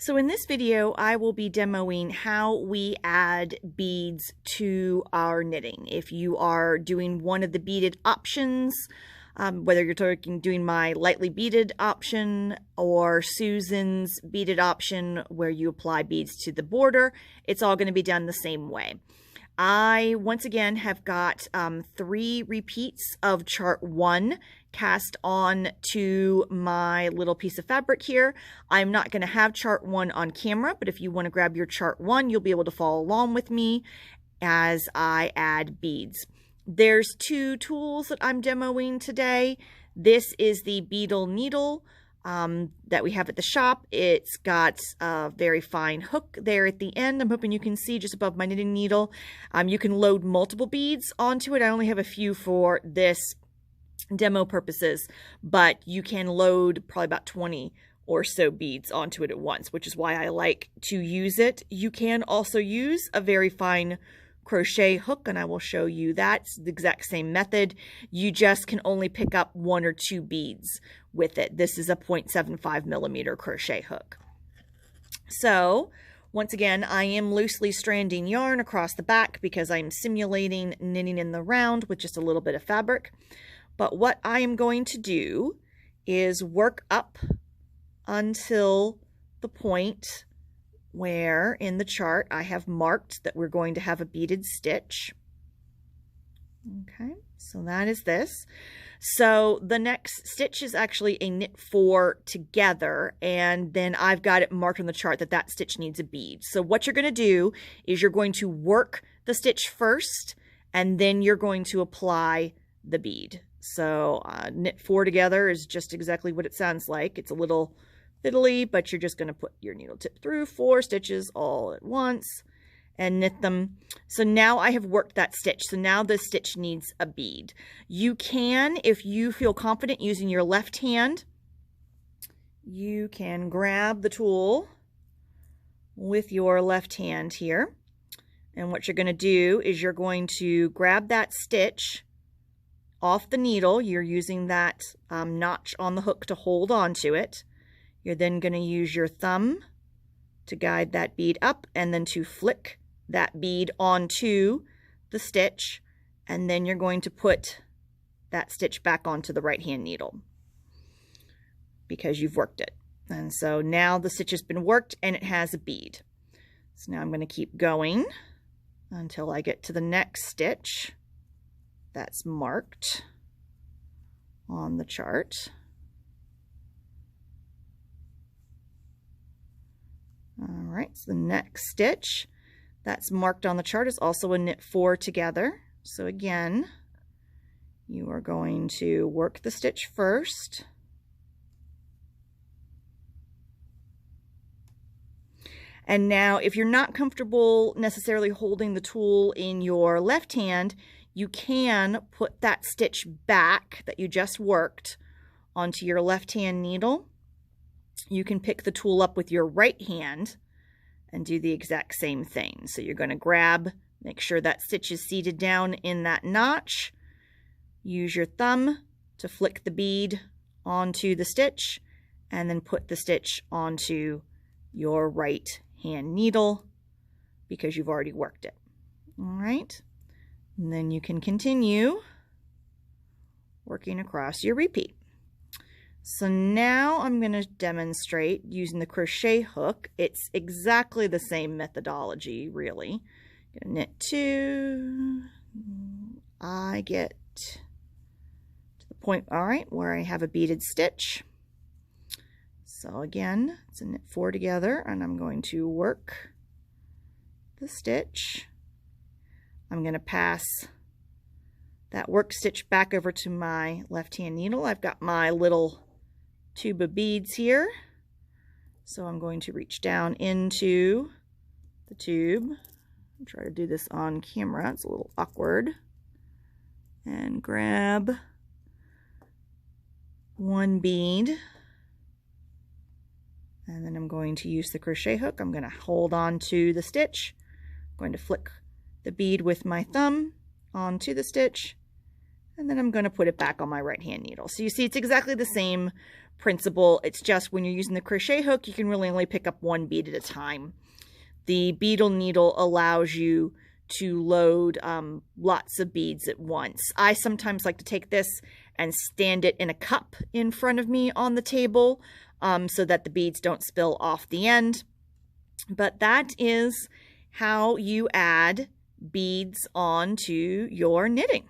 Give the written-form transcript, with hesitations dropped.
So in this video, I will be demoing how we add beads to our knitting. If you are doing one of the beaded options, whether you're doing my lightly beaded option or Susan's beaded option where you apply beads to the border, it's all going to be done the same way. I, once again, have got 3 repeats of chart 1 cast on to my little piece of fabric here. I'm not going to have chart 1 on camera, but if you want to grab your chart 1, you'll be able to follow along with me as I add beads. There's 2 tools that I'm demoing today. This is the Beadle Needle that we have at the shop. It's got a very fine hook there at the end. I'm hoping you can see just above my knitting needle. You can load multiple beads onto it. I only have a few for this demo purposes, but you can load probably about 20 or so beads onto it at once, which is why I like to use it. You can also use a very fine crochet hook, and I will show you that. It's the exact same method. You just can only pick up 1 or 2 beads with it. This is a 0.75 millimeter crochet hook. So once again, I am loosely stranding yarn across the back because I'm simulating knitting in the round with just a little bit of fabric. But what I am going to do is work up until the point where in the chart I have marked that we're going to have a beaded stitch. Okay, so that is this. So the next stitch is actually a knit 4 together, and then I've got it marked on the chart that that stitch needs a bead. So what you're going to do is you're going to work the stitch first, and then you're going to apply the bead. So knit 4 together is just exactly what it sounds like. It's a little fiddly, but you're just going to put your needle tip through 4 stitches all at once and knit them. So now I have worked that stitch. So now this stitch needs a bead. You can, if you feel confident using your left hand, you can grab the tool with your left hand here. And what you're going to do is you're going to grab that stitch off the needle. You're using that notch on the hook to hold on to it. You're then going to use your thumb to guide that bead up and then to flick that bead onto the stitch, and then you're going to put that stitch back onto the right hand needle because you've worked it. And so now the stitch has been worked and it has a bead. So now I'm going to keep going until I get to the next stitch that's marked on the chart. All right, so the next stitch that's marked on the chart is also a knit 4 together. So again, you are going to work the stitch first. And now if you're not comfortable necessarily holding the tool in your left hand, you can put that stitch back that you just worked onto your left hand needle. You can pick the tool up with your right hand and do the exact same thing. So you're going to grab, make sure that stitch is seated down in that notch. Use your thumb to flick the bead onto the stitch and then put the stitch onto your right hand needle because you've already worked it. All right. And then you can continue working across your repeat. So now I'm going to demonstrate using the crochet hook. It's exactly the same methodology, really. Gonna knit 2. I get to the point, all right, where I have a beaded stitch. So again, it's a knit 4 together, and I'm going to work the stitch. I'm going to pass that work stitch back over to my left hand needle. I've got my little tube of beads here, so I'm going to reach down into the tube and try to do this on camera. It's a little awkward, and grab 1 bead, and then I'm going to use the crochet hook. I'm going to hold on to the stitch. I'm going to flick the bead with my thumb onto the stitch, and then I'm going to put it back on my right hand needle. So you see it's exactly the same principle. It's just when you're using the crochet hook, you can really only pick up one bead at a time. The beetle needle allows you to load lots of beads at once. I sometimes like to take this and stand it in a cup in front of me on the table so that the beads don't spill off the end. But that is how you add beads onto your knitting.